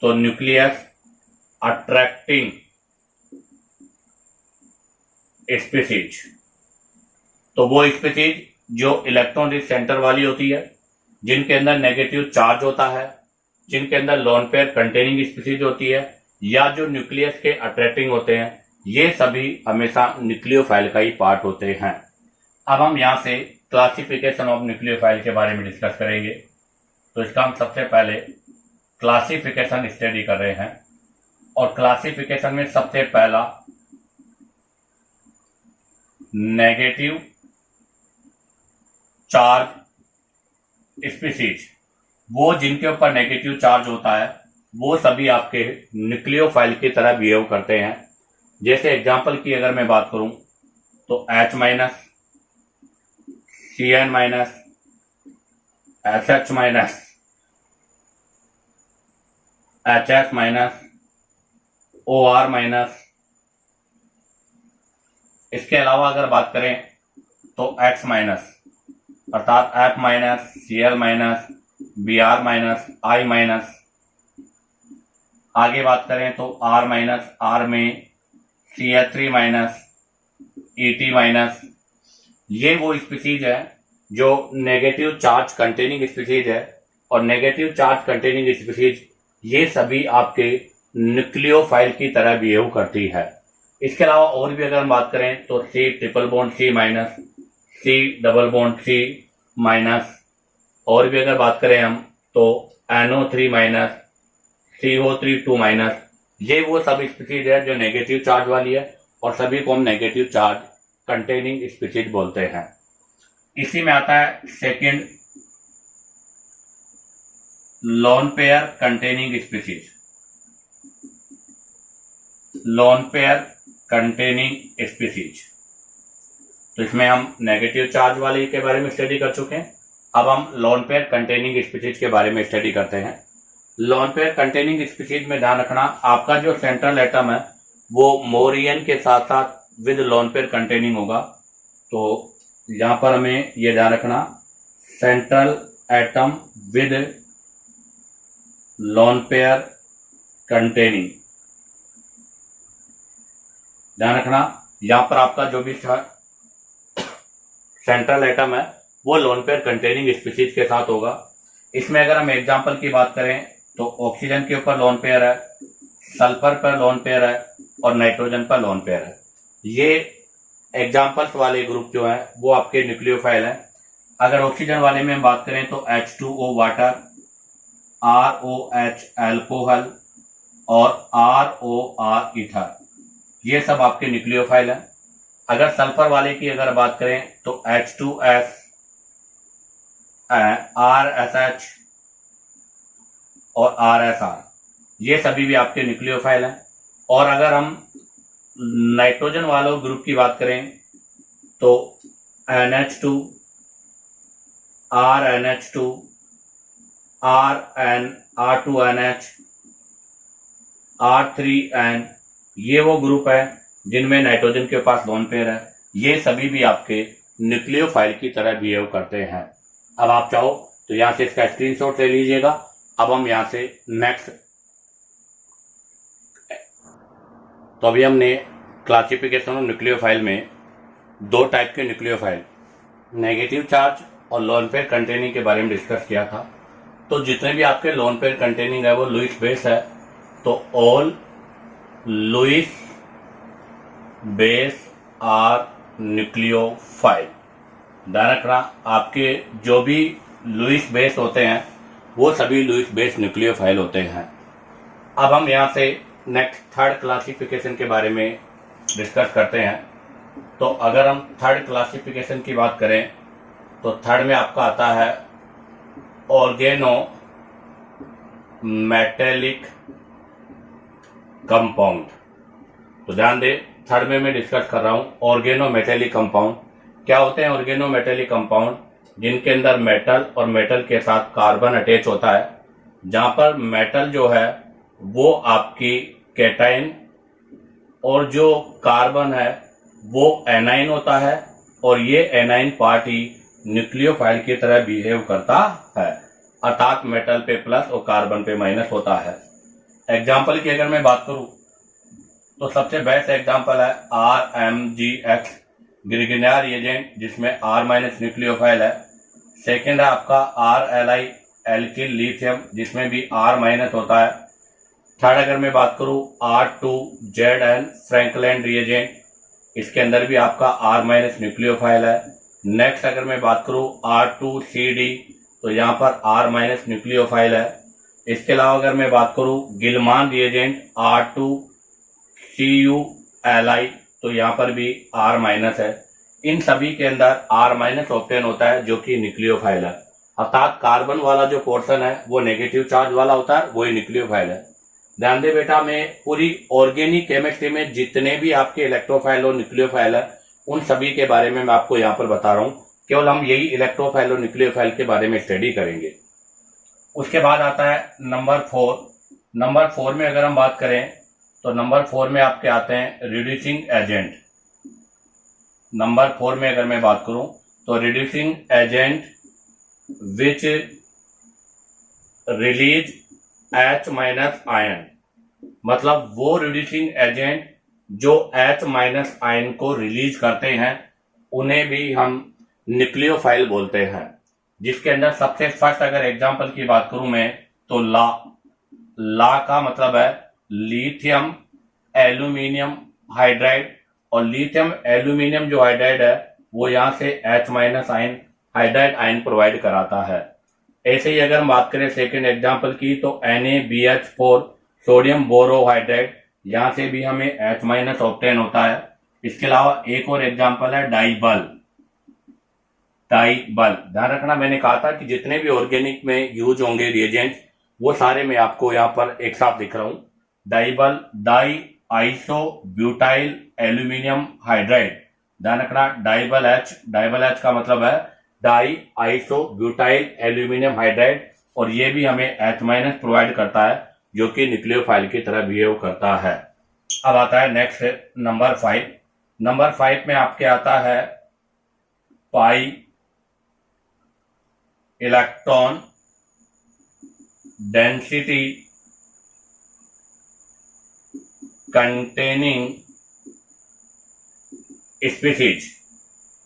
तो न्यूक्लियस अट्रैक्टिंग स्पीसीज, तो वो स्पीसीज जो इलेक्ट्रॉन रिच सेंटर वाली होती है, जिनके अंदर नेगेटिव चार्ज होता है, जिनके अंदर लोन पेयर कंटेनिंग स्पीसीज होती है, या जो न्यूक्लियस के अट्रैक्टिंग होते हैं, ये सभी हमेशा न्यूक्लियोफाइल का ही पार्ट होते हैं। अब हम यहां से क्लासिफिकेशन ऑफ न्यूक्लियोफाइल के बारे में डिस्कस करेंगे। तो इसका हम सबसे पहले क्लासिफिकेशन स्टडी कर रहे हैं, और क्लासिफिकेशन में सबसे पहला नेगेटिव चार्ज स्पीसीज, वो जिनके ऊपर नेगेटिव चार्ज होता है वो सभी आपके न्यूक्लियोफाइल की तरह बिहेव करते हैं। जैसे एग्जांपल की अगर मैं बात करूं तो H minus, Cn minus, SH minus, HS minus, OR minus. इसके अलावा अगर बात करें तो X माइनस, अर्थात F minus, Cl minus, Br minus, I minus. आगे बात करें तो R माइनस, R में CH3 माइनस, ET माइनस। ये वो स्पीसीज है जो नेगेटिव चार्ज कंटेनिंग स्पीसीज है, और नेगेटिव चार्ज कंटेनिंग स्पीशीज ये सभी आपके न्यूक्लियोफाइल की तरह बिहेव करती है। इसके अलावा और भी अगर हम बात करें तो C triple bond C minus, C double bond C minus, और भी अगर बात करें हम तो NO3 माइनस, CO3 2 माइनस, ये वो सब स्पीशीज है जो नेगेटिव चार्ज वाली है और सभी को हम नेगेटिव चार्ज कंटेनिंग स्पीशीज बोलते हैं। इसी में आता है second, lone pair containing species. Lone pair containing species, तो इसमें हम नेगेटिव चार्ज वाले के बारे में स्टडी कर चुके हैं। अब हम लोन पेयर कंटेनिंग स्पीशीज के बारे में स्टडी करते हैं। लोन पेयर कंटेनिंग स्पीशीज में ध्यान रखना, आपका जो सेंट्रल एटम है वो मोरियन के साथ साथ विद लोन पेयर कंटेनिंग होगा। तो यहां पर हमें यह ध्यान रखना, central atom with lone pair containing, ध्यान रखना यहां पर आपका जो भी सेंट्रल एटम है वो लोन पेयर कंटेनिंग स्पीशीज के साथ होगा। इसमें अगर हम एग्जांपल की बात करें तो ऑक्सीजन के ऊपर लोन पेयर है, सल्फर पर लोन पेयर है और नाइट्रोजन पर लोन पेयर है। ये एग्जांपल्स वाले ग्रुप जो है वो आपके न्यूक्लियोफाइल है। अगर ऑक्सीजन वाले में हम बात करें तो H2O वाटर, ROH अल्कोहल और ROR ईथर, ये सब आपके न्यूक्लियोफाइल है। अगर सल्फर वाले की अगर बात करें तो H2S, RSH और RSR, ये सभी भी आपके न्यूक्लियोफाइल हैं। और अगर हम नाइट्रोजन वालों ग्रुप की बात करें तो NH2, RNH2, R2NH, R3N, ये वो ग्रुप है जिनमें नाइट्रोजन के पास लोन पेयर है। ये सभी भी आपके न्यूक्लियोफाइल की तरह बिहेव करते हैं। अब आप चाहो तो यहां से इसका स्क्रीनशॉट ले लीजिएगा। अब हम यहां से नेक्स्ट, तो अभी हमने क्लासिफिकेशन ऑफ न्यूक्लियोफाइल में दो टाइप के न्यूक्लियोफाइल, नेगेटिव चार्ज और लोन पेयर कंटेनिंग के बारे में डिस्कस किया था। तो जितने भी आपके लोन पेयर कंटेनिंग है वो लुईस बेस है, तो all Lewis base are nucleophile. ध्यान रखना, आपके जो भी लुईस बेस होते हैं वो सभी लुईस बेस न्यूक्लियोफाइल होते हैं। अब हम यहां से नेक्स्ट थर्ड क्लासिफिकेशन के बारे में डिस्कस करते हैं। तो अगर हम थर्ड क्लासिफिकेशन की बात करें तो थर्ड में आपका आता है ऑर्गेनो मेटेलिक कंपाउंड। तो ध्यान दे, थर्ड में मैं डिस्कस कर रहा हूं ऑर्गेनो मेटेलिक कंपाउंड। क्या होते हैं ऑर्गेनो मेटेलिक कंपाउंड? जिनके अंदर मेटल और मेटल के साथ कार्बन अटैच होता है, जहां पर मेटल जो है वो आपकी कैटाइन और जो कार्बन है वो एनाइन होता है, और ये एनाइन पार्ट ही न्यूक्लियोफाइल की तरह बिहेव करता है, अर्थात मेटल पे प्लस और कार्बन पे माइनस होता है। एग्जाम्पल की अगर मैं बात करूं तो सबसे बेस्ट एग्जाम्पल है RMgX ग्रिगनियर रिएजेंट, जिसमें R माइनस न्यूक्लियोफाइल है। सेकेंड है आपका RLI एल्किल लिथियम, जिसमें भी R माइनस होता है। थर्ड अगर मैं बात करूं R2ZN फ्रैंकलैंड रिएजेंट, इसके अंदर भी आपका R माइनस न्यूक्लियोफाइल है। नेक्स्ट अगर मैं बात करूं R2CD, तो यहाँ पर R माइनस न्यूक्लियोफाइल है। इसके अलावा अगर मैं बात करूं गिलमान रिएजेंट R2CuLi, तो यहाँ पर भी R माइनस है। इन सभी के अंदर R माइनस ऑप्टेन होता है जो कि न्यूक्लियोफाइल है, अर्थात कार्बन वाला जो पोर्शन है वो नेगेटिव चार्ज वाला होता है, वही न्यूक्लियोफाइल है। ध्यान दे बेटा, मैं पूरी ऑर्गेनिक केमिस्ट्री में जितने भी आपके इलेक्ट्रोफाइल और न्यूक्लियोफाइल है उन सभी के बारे में मैं आपको यहाँ पर बता रहा हूँ। केवल हम यही इलेक्ट्रोफाइल और न्यूक्लियोफाइल के बारे में स्टडी करेंगे। उसके बाद आता है नंबर 4। नंबर 4 में अगर हम बात करें तो नंबर 4 में आपके आते हैं रिड्यूसिंग एजेंट। नंबर 4 में अगर मैं बात करूं तो reducing agent which release H minus ion, मतलब वो रिड्यूसिंग एजेंट जो H माइनस आयन को रिलीज करते हैं उन्हें भी हम न्यूक्लियोफाइल बोलते हैं। जिसके अंदर सबसे फर्स्ट अगर एग्जांपल की बात करूं मैं तो ला का मतलब है लिथियम एल्यूमिनियम हाइड्राइड, और लिथियम एल्यूमिनियम जो हाइड्राइड है वो यहाँ से H- ion hydride ion provide कराता है। ऐसे ही अगर हम बात करें सेकेंड एग्जांपल की तो NaBH4 सोडियम बोरोहाइड्राइड, यहाँ से भी हमें H- ऑब्टेन होता है। इसके अलावा एक और एग्जांपल है डाइबल। ध्यान रखना, मैंने कहा था कि जितने भी ऑर्गेनिक में यूज होंगे रिएजेंट्स वो सारे मैं आपको यहाँ पर एक साथ दिख रहा हूँ। DIBAL di iso butyl aluminium hydride. ध्यान रखना, डाइबल एच का मतलब है di iso butyl aluminium hydride, और ये भी हमें H- प्रोवाइड करता है जो कि न्यूक्लियोफाइल की तरह बिहेव करता है। अब आता है नेक्स्ट नंबर 5। नंबर 5 में आपके आता है pi electron density containing species.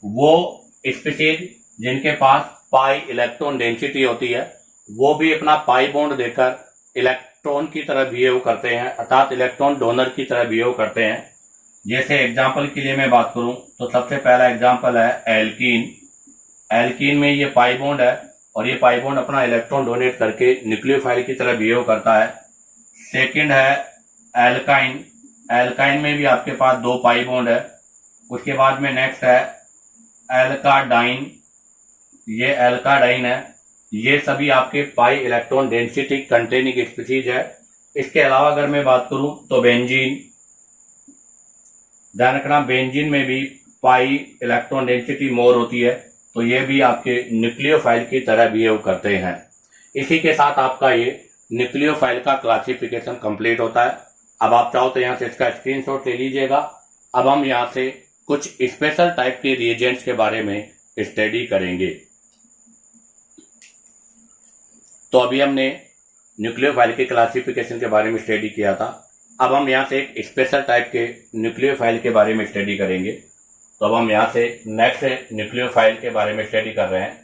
वो स्पीशीज जिनके पास पाई इलेक्ट्रॉन डेंसिटी होती है वो भी अपना पाई बॉन्ड देकर इलेक्ट्रॉन की तरह बिहेव करते हैं, अर्थात इलेक्ट्रॉन डोनर की तरह बिहेव करते हैं। जैसे एग्जांपल के लिए मैं बात करूं तो सबसे पहला एग्जांपल है एल्कीन। एल्कीन में ये पाई बॉन्ड है और ये पाई बॉन्ड अपना इलेक्ट्रॉन डोनेट करके न्यूक्लियोफाइल की तरह बिहेव करता है। सेकंड है एल्काइन। एल्काइन में भी आपके पास 2 पाई बॉन्ड है। उसके बाद में नेक्स्ट है एल्काडाइन। ये एल्काडाइन है, ये सभी आपके pi electron density containing species है। इसके अलावा अगर मैं बात करूं तो बेंजीन। ध्यान रखना, बेंजीन में भी पाई इलेक्ट्रॉन डेंसिटी मोर होती है, तो ये भी आपके न्यूक्लियोफाइल की तरह बिहेव करते हैं। इसी के साथ आपका ये न्यूक्लियोफाइल का क्लासिफिकेशन कंप्लीट होता है। अब आप चाहो तो यहाँ से इसका स्क्रीनशॉट ले लीजिएगा। अब हम यहाँ से कुछ स्पेशल टाइप के रिएजेंट्स के बारे में स्टडी करेंगे। तो अभी हमने न्यूक्लियोफाइल के क्लासिफिकेशन के बारे में स्टडी किया था। अब हम यहाँ से एक स्पेशल टाइप के न्यूक्लियोफाइल के बारे में स्टडी करेंगे। तो अब हम यहाँ से नेक्स्ट न्यूक्लियोफाइल के बारे में स्टडी कर रहे हैं,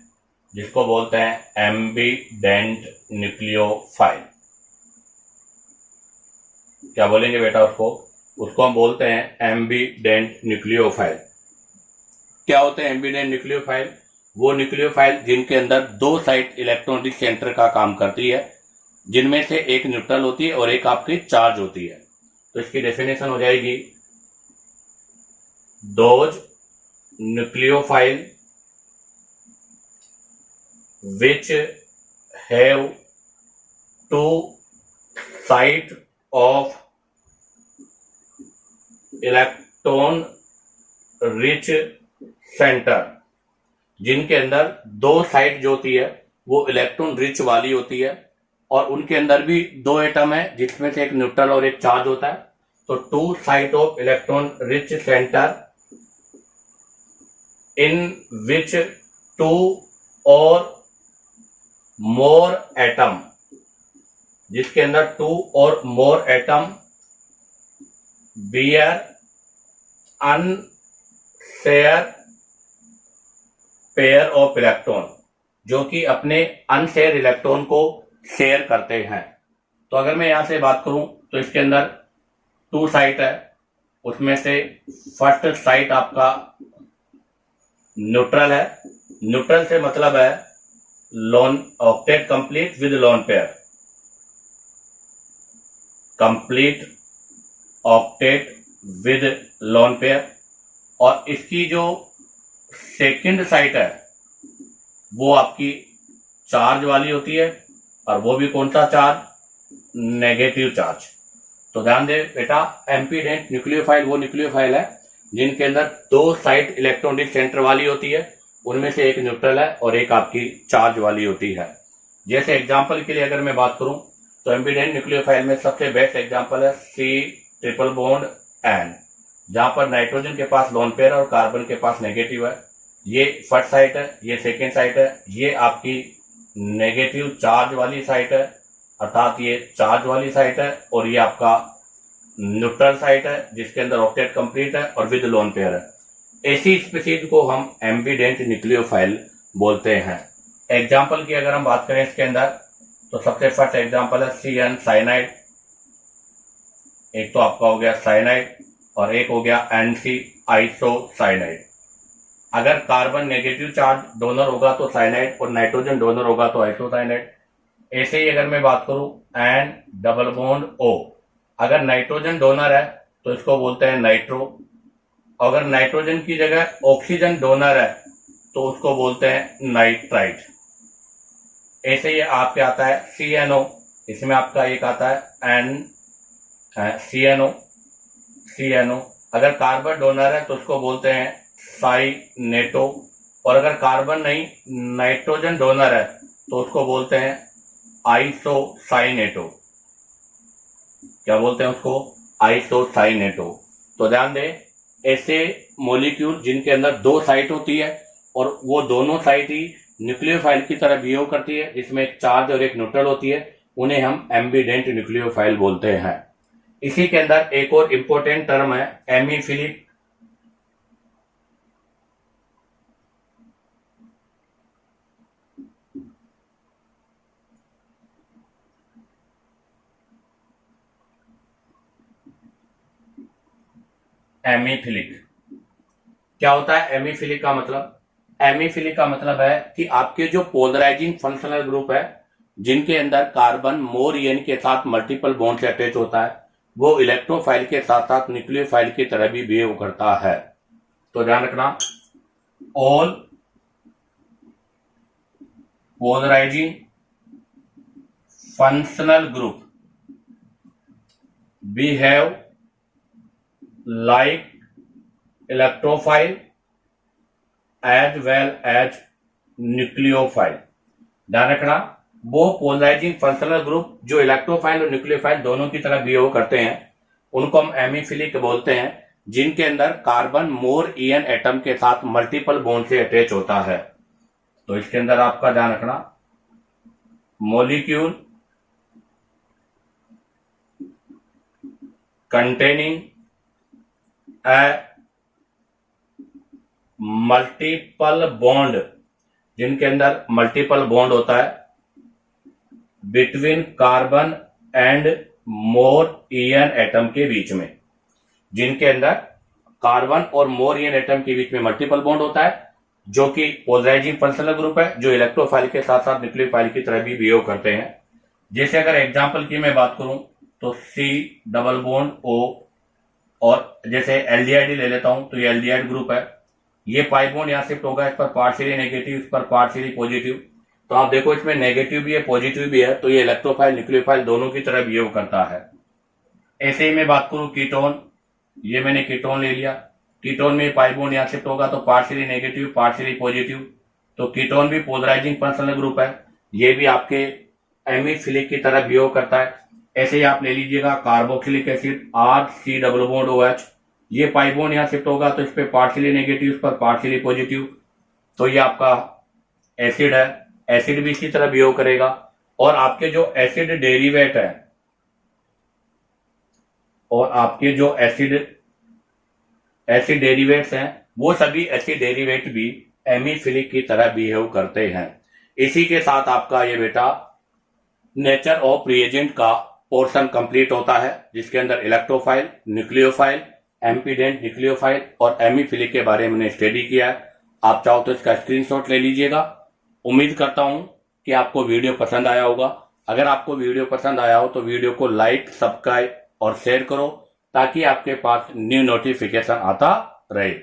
जिसको बोलते हैं एम्बीडेंट न्यूक्लियोफाइल। क्या बोलेंगे बेटा उसको हम बोलते हैं एम्बीडेंट न्यूक्लियोफाइल। क्या होते हैं एम्बीडेंट न्यूक्लियोफाइल? वो न्यूक्लियोफाइल जिनके अंदर 2 साइड इलेक्ट्रॉनिक सेंटर का काम करती है, जिनमें से एक न्यूट्रल होती है और एक आपकी चार्ज होती है। तो इसकी डेफिनेशन हो जाएगी those nucleophile which have 2 sides of electron rich centre, जिनके अंदर 2 साइड जो होती है वो इलेक्ट्रॉन रिच वाली होती है, और उनके अंदर भी 2 एटम है जिसमें से एक न्यूट्रल और एक चार्ज होता है। तो 2 side of electron rich centre in which 2 और मोर एटम, जिसके अंदर 2 और more atom bear unshare pair of electron, जो कि अपने अनशेयर इलेक्ट्रॉन को शेयर करते हैं। तो अगर मैं यहां से बात करूं तो इसके अंदर 2 साइट है, उसमें से फर्स्ट साइट आपका न्यूट्रल है। न्यूट्रल से मतलब है loan octet complete with lone pair, complete octet with lone pair. और इसकी जो सेकंड साइट है वो आपकी चार्ज वाली होती है, और वो भी कौन सा चार्ज? Negative charge. तो ध्यान दे बेटा, एम्पीडेंट न्यूक्लियोफाइल वो न्यूक्लियोफाइल है जिनके अंदर 2 साइड इलेक्ट्रॉनिक सेंटर वाली होती है, उनमें से एक न्यूट्रल है और एक आपकी चार्ज वाली होती है। जैसे एग्जांपल के लिए अगर मैं बात करूं तो एम्पीडेंट न्यूक्लियोफाइल में सबसे बेस्ट एग्जांपल है C∧N, जहां पर नाइट्रोजन के पास लोन पेयर और कार्बन के पास नेगेटिव है। ये फर्स्ट साइट है, ये सेकेंड साइट है, ये आपकी नेगेटिव चार्ज वाली साइट है, अर्थात ये चार्ज वाली साइट है, और ये आपका न्यूट्रल साइट है जिसके अंदर ऑक्टेट कंप्लीट है और विद लोन पेयर है। ऐसी स्पीशीज को हम एम्बीडेंट न्यूक्लियोफाइल बोलते हैं। एग्जाम्पल की अगर हम बात करें इसके अंदर, तो सबसे फर्स्ट एग्जाम्पल है CN साइनाइड। एक तो आपका हो गया साइनाइड और एक हो गया NC आइसोसाइनाइड। अगर कार्बन नेगेटिव चार्ज डोनर होगा तो साइनाइड और नाइट्रोजन डोनर होगा तो आइसोसाइनाइड। ऐसे ही अगर मैं बात करूं N डबल बॉन्ड O, अगर नाइट्रोजन डोनर है तो इसको बोलते हैं नाइट्रो। अगर नाइट्रोजन की जगह ऑक्सीजन डोनर है तो उसको बोलते हैं नाइट्राइट। ऐसे ही आपके आता है CNO, इसमें आपका एक आता है CNO। अगर कार्बन डोनर है तो उसको बोलते हैं साइनेटो, और अगर कार्बन नहीं नाइट्रोजन डोनर है तो उसको बोलते हैं आइसोसाइनेटो। क्या बोलते हैं उसको? आइसोसाइनेटो। तो ध्यान दें, ऐसे मॉलिक्यूल जिनके अंदर दो साइट होती है और वो दोनों साइट ही न्यूक्लियोफाइल की तरह बिहेव करती है, जिसमें एक चार्ज और एक न्यूट्रल होती है, उन्हें हम एम्बिडेंट न्यूक्लियोफाइल बोलते हैं। इसी के अंदर एक और इंपॉर्टेंट टर्म है एमीफिलिक। एमीफिलिक क्या होता है? एमीफिलिक का मतलब, एमीफिलिक का मतलब है कि आपके जो पोलराइजिंग फंक्शनल ग्रुप है, जिनके अंदर कार्बन मोर ईएन के साथ मल्टीपल बॉन्ड से अटैच होता है, वो इलेक्ट्रोफाइल के साथ साथ न्यूक्लियोफाइल की तरह भी बिहेव करता है। तो ध्यान रखना, all polarising functional group behave like electrophile as well as nucleophile. ध्यान रखना, वो पोलराइजिंग फंक्शनल ग्रुप जो इलेक्ट्रोफाइल और न्यूक्लियोफाइल दोनों की तरह बिहेव करते हैं, उनको हम एमीफिलिक बोलते हैं, जिनके अंदर कार्बन मोर ईएन एटम के साथ मल्टीपल बॉन्ड से अटैच होता है। तो इसके अंदर आपका ध्यान रखना, molecule containing a multiple bond, जिनके अंदर मल्टीपल बॉन्ड होता है between carbon and more EN atom के बीच में, जिनके अंदर कार्बन और मोर ईएन एटम के बीच में मल्टीपल बॉन्ड होता है, जो कि पोलराइजिंग फंक्शनल ग्रुप है, जो इलेक्ट्रोफाइल के साथ साथ न्यूक्लियोफाइल की तरह भी बिहेव करते हैं। जैसे अगर एग्जांपल की मैं बात करूं तो C डबल बॉन्ड O, और जैसे एल्डिहाइड ले लेता हूं तो ये एल्डिहाइड ग्रुप है, ये पाई बॉन्ड यहां शिफ्ट होगा, इस पर पार्शियली नेगेटिव, इस पर पार्शियली पॉजिटिव। तो आप देखो इसमें नेगेटिव भी है पॉजिटिव भी है, तो ये इलेक्ट्रोफाइल न्यूक्लियोफाइल दोनों की तरह बिहेव करता है। ऐसे ही मैं बात करूं कीटोन, ये मैंने कीटोन ले लिया, कीटोन में पाई बॉन्ड यहां शिफ्ट होगा तो पार्शियली नेगेटिव पार्शियली पॉजिटिव, तो कीटोन भी पोलराइजिंग फंक्शनल ग्रुप है, ये भी आपके एमीफिलिक की तरह बिहेव करता है। ऐसे ही आप ले लीजिएगा carboxylic acid RC double bond OH, ये पाई बॉन्ड यहां शिफ्ट होगा तो इस पे पार्शियली नेगेटिव, इस पर पार्शियली पॉजिटिव, तो ये आपका एसिड है, एसिड भी इसी तरह बिहेव करेगा। और आपके जो एसिड डेरिवेट है, और आपके जो एसिड डेरिवेट्स हैं, वो सभी एसिड डेरिवेट भी एमीफिलिक की तरह बिहेव करते हैं। इसी के साथ आपका ये बेटा नेचर ऑफ रिएजेंट का पोर्शन कंप्लीट होता है, जिसके अंदर इलेक्ट्रोफाइल, न्यूक्लियोफाइल, एम्पीडेंट न्यूक्लियोफाइल और एमीफिलिक के बारे में स्टडी किया है। आप चाहो तो इसका स्क्रीनशॉट ले लीजिएगा। उम्मीद करता हूं कि आपको वीडियो पसंद आया होगा। अगर आपको वीडियो पसंद आया हो तो वीडियो को लाइक, सब्सक्राइब और शेयर करो, ताकि आपके पास न्यू नोटिफिकेशन आता रहे।